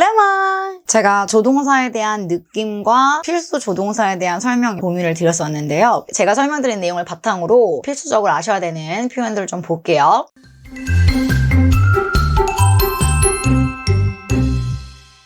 레몬! 제가 조동사에 대한 느낌과 필수 조동사에 대한 설명 공유를 드렸었는데요. 제가 설명드린 내용을 바탕으로 필수적으로 아셔야 되는 표현들을 좀 볼게요.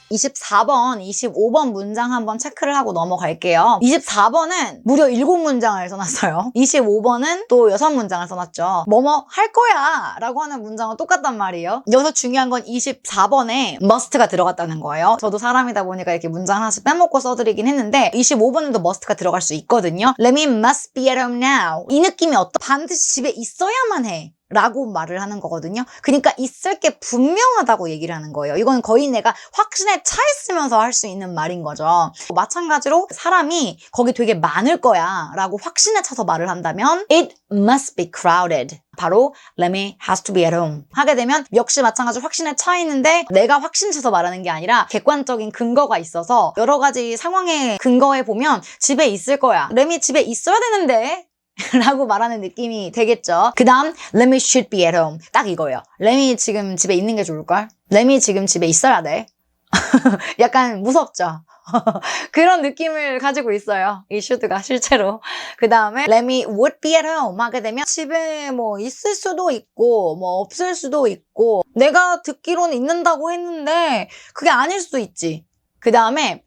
24번, 25번 문장 한번 체크를 하고 넘어갈게요. 24번은 무려 7문장을 써놨어요. 25번은 또 6문장을 써놨죠. 뭐뭐 할 거야 라고 하는 문장은 똑같단 말이에요. 여기서 중요한 건 24번에 must가 들어갔다는 거예요. 저도 사람이다 보니까 이렇게 문장 하나씩 빼먹고 써드리긴 했는데 25번에도 must가 들어갈 수 있거든요. Let me must be at home now. 이 느낌이 반드시 집에 있어야만 해. 라고 말을 하는 거거든요. 그러니까 있을 게 분명하다고 얘기를 하는 거예요. 이건 거의 내가 확신에 차 있으면서 할 수 있는 말인 거죠. 마찬가지로 사람이 거기 되게 많을 거야 라고 확신에 차서 말을 한다면 It must be crowded. 바로 Lemmy has to be at home. 하게 되면 역시 마찬가지로 확신에 차 있는데 내가 확신에 차서 말하는 게 아니라 객관적인 근거가 있어서 여러 가지 상황에 근거해 보면 집에 있을 거야. Lemmy 집에 있어야 되는데 라고 말하는 느낌이 되겠죠. 그 다음 Lemmy should be at home. 딱 이거예요. Lemmy 지금 집에 있는 게 좋을걸? Lemmy 지금 집에 있어야 돼. 약간 무섭죠? 그런 느낌을 가지고 있어요. 이 should가 실제로. 그 다음에 Lemmy would be at home 하게 되면 집에 뭐 있을 수도 있고 뭐 없을 수도 있고 내가 듣기로는 있는다고 했는데 그게 아닐 수도 있지. 그 다음에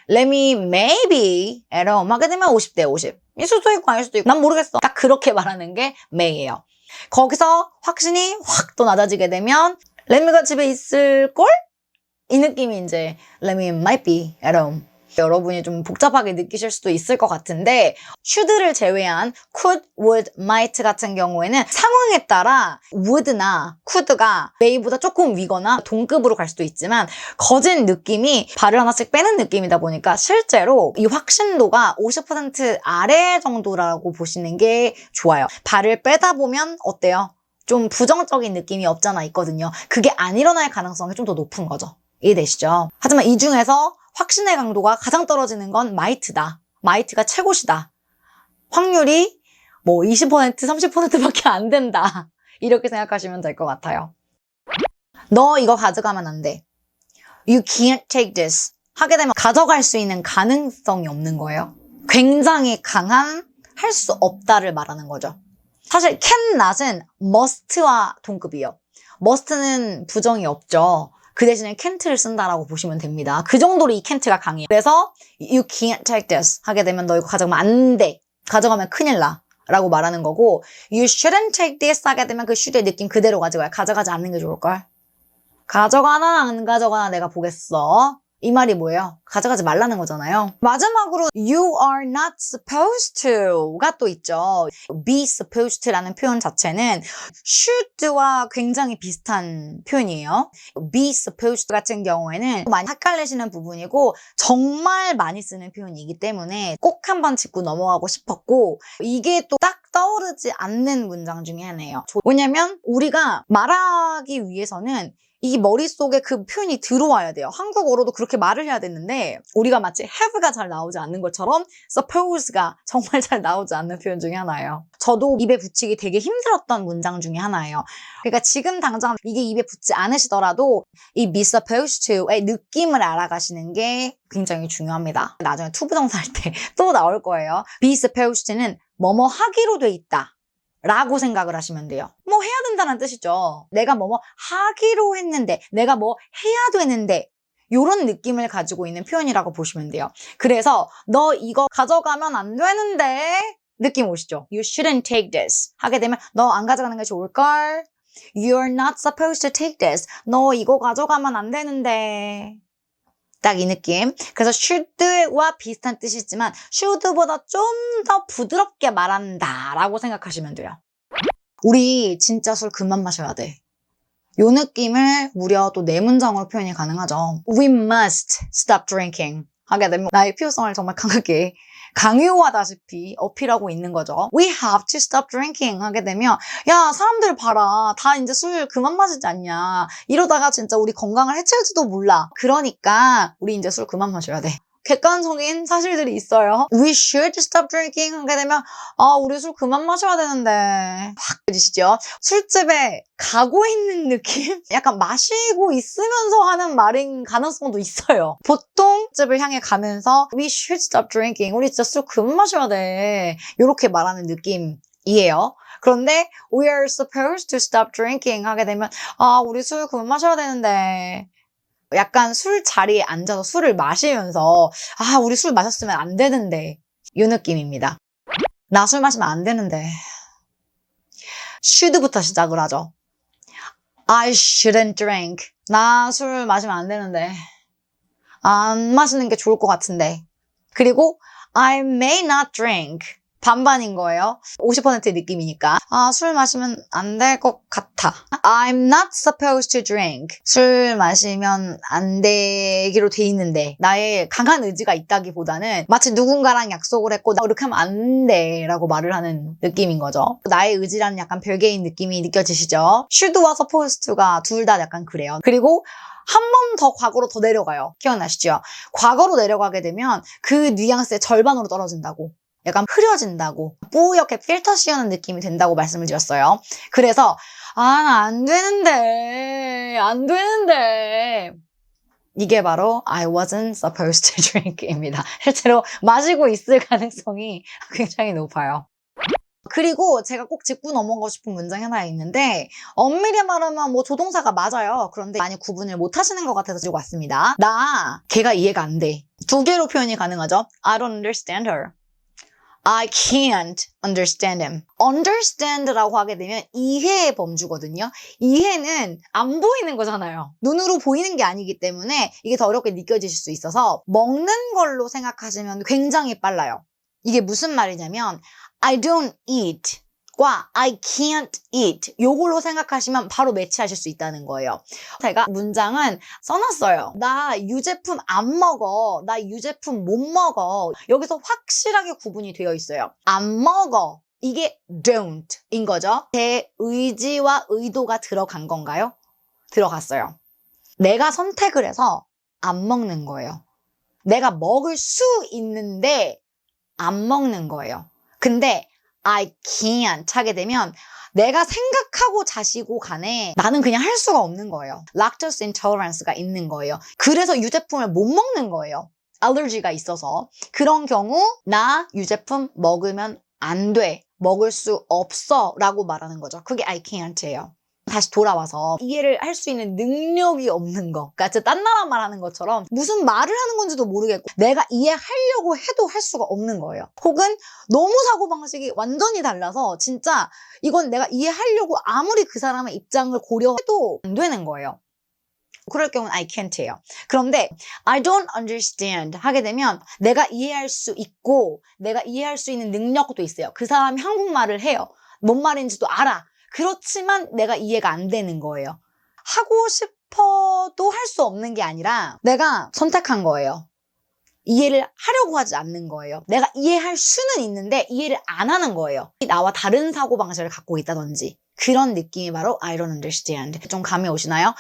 Lemmy may be at home 하게 되면 50대 50. 있을 수도 있고 아닐 수도 있고 난 모르겠어. 딱 그렇게 말하는 게 may예요. 거기서 확신이 확 또 낮아지게 되면 Lemmy가 집에 있을걸? 이 느낌이 이제 Lemmy might be at home. 여러분이 좀 복잡하게 느끼실 수도 있을 것 같은데 should를 제외한 could, would, might 같은 경우에는 상황에 따라 would나 could가 may보다 조금 위거나 동급으로 갈 수도 있지만 거진 느낌이 발을 하나씩 빼는 느낌이다 보니까 실제로 이 확신도가 50% 아래 정도라고 보시는 게 좋아요. 발을 빼다 보면 어때요? 좀 부정적인 느낌이 없잖아 있거든요. 그게 안 일어날 가능성이 좀 더 높은 거죠. 이해되시죠? 하지만 이 중에서 확신의 강도가 가장 떨어지는 건 might다. might가 최고시다. 확률이 뭐 20%, 30%밖에 안 된다. 이렇게 생각하시면 될 것 같아요. 너 이거 가져가면 안 돼. You can't take this. 하게 되면 가져갈 수 있는 가능성이 없는 거예요. 굉장히 강한 할 수 없다를 말하는 거죠. 사실 cannot은 must와 동급이에요. must는 부정이 없죠. 그 대신에 can't를 쓴다라고 보시면 됩니다. 그 정도로 이 can't가 강해요. 그래서 you can't take this 하게 되면 너 이거 가져가면 안 돼. 가져가면 큰일 나. 라고 말하는 거고 you shouldn't take this 하게 되면 그 should의 느낌 그대로 가져가요. 가져가지 않는 게 좋을걸? 가져가나 안 가져가나 내가 보겠어. 이 말이 뭐예요? 가져가지 말라는 거잖아요. 마지막으로 you are not supposed to가 또 있죠. be supposed to라는 표현 자체는 should와 굉장히 비슷한 표현이에요. be supposed 같은 경우에는 많이 헷갈리시는 부분이고 정말 많이 쓰는 표현이기 때문에 꼭 한번 짚고 넘어가고 싶었고 이게 또 딱 떠오르지 않는 문장 중에 하나예요. 왜냐면 우리가 말하기 위해서는 이 머릿속에 그 표현이 들어와야 돼요. 한국어로도 그렇게 말을 해야 되는데 우리가 마치 have가 잘 나오지 않는 것처럼 suppose가 정말 잘 나오지 않는 표현 중에 하나예요. 저도 입에 붙이기 되게 힘들었던 문장 중에 하나예요. 그러니까 지금 당장 이게 입에 붙지 않으시더라도 이 be supposed to의 느낌을 알아가시는 게 굉장히 중요합니다. 나중에 투부정사 할 때 또 나올 거예요. be supposed to는 뭐뭐 하기로 돼 있다. 라고 생각을 하시면 돼요. 뭐 해야 된다는 뜻이죠. 내가 뭐뭐 하기로 했는데 내가 뭐 해야 되는데 이런 느낌을 가지고 있는 표현이라고 보시면 돼요. 그래서 너 이거 가져가면 안 되는데 느낌 오시죠? You shouldn't take this 하게 되면 너 안 가져가는 게 좋을걸? You're not supposed to take this. 너 이거 가져가면 안 되는데 딱 이 느낌. 그래서 should와 비슷한 뜻이지만 should보다 좀 더 부드럽게 말한다 라고 생각하시면 돼요. 우리 진짜 술 그만 마셔야 돼. 요 느낌을 무려 또 4문장으로 표현이 가능하죠. We must stop drinking 하게 되면 나의 필요성을 정말 강하게 강요하다시피 어필하고 있는 거죠. We have to stop drinking 하게 되면 야 사람들 봐라 다 이제 술 그만 마시지 않냐 이러다가 진짜 우리 건강을 해칠지도 몰라. 그러니까 우리 이제 술 그만 마셔야 돼. 객관적인 사실들이 있어요. We should stop drinking 하게 되면 우리 술 그만 마셔야 되는데 확 해지시죠? 술집에 가고 있는 느낌? 약간 마시고 있으면서 하는 말인 가능성도 있어요. 보통 집을 향해 가면서 We should stop drinking. 우리 진짜 술 그만 마셔야 돼. 이렇게 말하는 느낌이에요. 그런데 We are supposed to stop drinking 하게 되면 우리 술 그만 마셔야 되는데 약간 술 자리에 앉아서 술을 마시면서 우리 술 마셨으면 안 되는데 이 느낌입니다. 나 술 마시면 안 되는데 should부터 시작을 하죠. I shouldn't drink. 나 술 마시면 안 되는데 안 마시는 게 좋을 것 같은데. 그리고 I may not drink. 반반인 거예요. 50%의 느낌이니까. 술 마시면 안 될 것 같아. I'm not supposed to drink. 술 마시면 안 되기로 돼 있는데 나의 강한 의지가 있다기보다는 마치 누군가랑 약속을 했고 나 이렇게 하면 안 돼 라고 말을 하는 느낌인 거죠. 나의 의지라는 약간 별개인 느낌이 느껴지시죠? should와 supposed to가 둘 다 약간 그래요. 그리고 한 번 더 과거로 더 내려가요. 기억나시죠? 과거로 내려가게 되면 그 뉘앙스의 절반으로 떨어진다고. 약간 흐려진다고 뿌옇게 필터 씌우는 느낌이 된다고 말씀을 드렸어요. 그래서 나 안 되는데 이게 바로 I wasn't supposed to drink입니다. 실제로 마시고 있을 가능성이 굉장히 높아요. 그리고 제가 꼭 짚고 넘어가고 싶은 문장이 하나 있는데 엄밀히 말하면 조동사가 맞아요. 그런데 많이 구분을 못 하시는 것 같아서 들고 왔습니다. 걔가 이해가 안 돼. 두 개로 표현이 가능하죠. I don't understand her. I can't understand him. understand라고 하게 되면 이해의 범주거든요. 이해는 안 보이는 거잖아요. 눈으로 보이는 게 아니기 때문에 이게 더 어렵게 느껴지실 수 있어서 먹는 걸로 생각하시면 굉장히 빨라요. 이게 무슨 말이냐면 I don't eat 과 I can't eat 요걸로 생각하시면 바로 매치하실 수 있다는 거예요. 제가 문장은 써놨어요. 나 유제품 안 먹어. 나 유제품 못 먹어. 여기서 확실하게 구분이 되어 있어요. 안 먹어. 이게 don't인 거죠. 제 의지와 의도가 들어간 건가요? 들어갔어요. 내가 선택을 해서 안 먹는 거예요. 내가 먹을 수 있는데 안 먹는 거예요. 근데 I can't 하게 되면 내가 생각하고 자시고 간에 나는 그냥 할 수가 없는 거예요. Lactose intolerance가 있는 거예요. 그래서 유제품을 못 먹는 거예요. 알러지가 있어서. 그런 경우 나 유제품 먹으면 안 돼. 먹을 수 없어 라고 말하는 거죠. 그게 I can't예요. 다시 돌아와서 이해를 할 수 있는 능력이 없는 거. 그러니까 진짜 딴 나라 말하는 것처럼 무슨 말을 하는 건지도 모르겠고 내가 이해하려고 해도 할 수가 없는 거예요. 혹은 너무 사고방식이 완전히 달라서 진짜 이건 내가 이해하려고 아무리 그 사람의 입장을 고려해도 안 되는 거예요. 그럴 경우는 I can't예요. 그런데 I don't understand 하게 되면 내가 이해할 수 있고 내가 이해할 수 있는 능력도 있어요. 그 사람이 한국말을 해요. 뭔 말인지도 알아. 그렇지만 내가 이해가 안 되는 거예요. 하고 싶어도 할 수 없는 게 아니라 내가 선택한 거예요. 이해를 하려고 하지 않는 거예요. 내가 이해할 수는 있는데 이해를 안 하는 거예요. 나와 다른 사고방식을 갖고 있다든지 그런 느낌이 바로 I don't understand. 좀 감이 오시나요?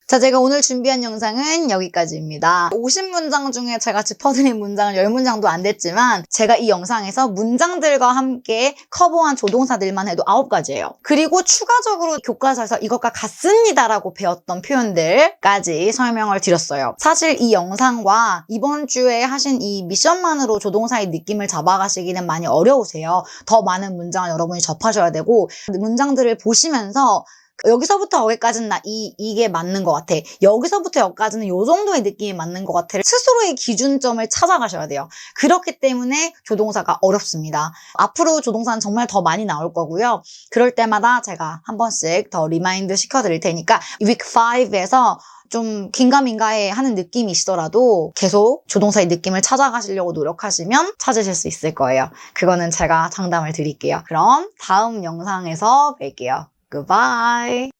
자, 제가 오늘 준비한 영상은 여기까지입니다. 50문장 중에 제가 짚어드린 문장은 10문장도 안 됐지만 제가 이 영상에서 문장들과 함께 커버한 조동사들만 해도 9가지예요. 그리고 추가적으로 교과서에서 이것과 같습니다라고 배웠던 표현들까지 설명을 드렸어요. 사실 이 영상과 이번 주에 하신 이 미션만으로 조동사의 느낌을 잡아가시기는 많이 어려우세요. 더 많은 문장을 여러분이 접하셔야 되고 문장들을 보시면서 여기서부터 여기까지는 이게 맞는 것 같아. 여기서부터 여기까지는 요 정도의 느낌이 맞는 것 같아. 스스로의 기준점을 찾아가셔야 돼요. 그렇기 때문에 조동사가 어렵습니다. 앞으로 조동사는 정말 더 많이 나올 거고요. 그럴 때마다 제가 한 번씩 더 리마인드 시켜드릴 테니까 week 5에서 좀 긴가민가해 하는 느낌이시더라도 계속 조동사의 느낌을 찾아가시려고 노력하시면 찾으실 수 있을 거예요. 그거는 제가 장담을 드릴게요. 그럼 다음 영상에서 뵐게요. Goodbye.